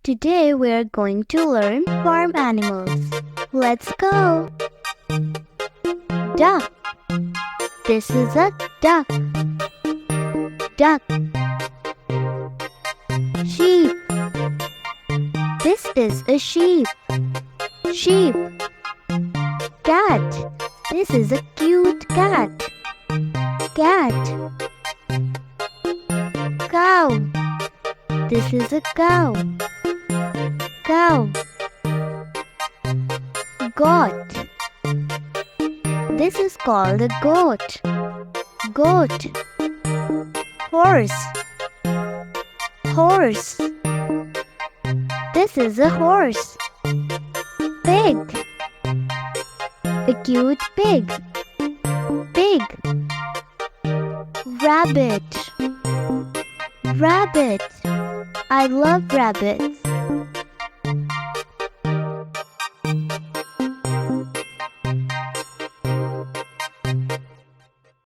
Today we are going to learn farm animals. Let's go! Duck. This is a duck. Duck. Sheep. This is a sheep. Sheep. Cat. This is a cute cat. Cat. Cow. This is a cow. Cow. Goat. This is called a goat. Goat. Horse. Horse. This is a horse. Pig. A cute pig. Pig. Rabbit. Rabbit. I love rabbits.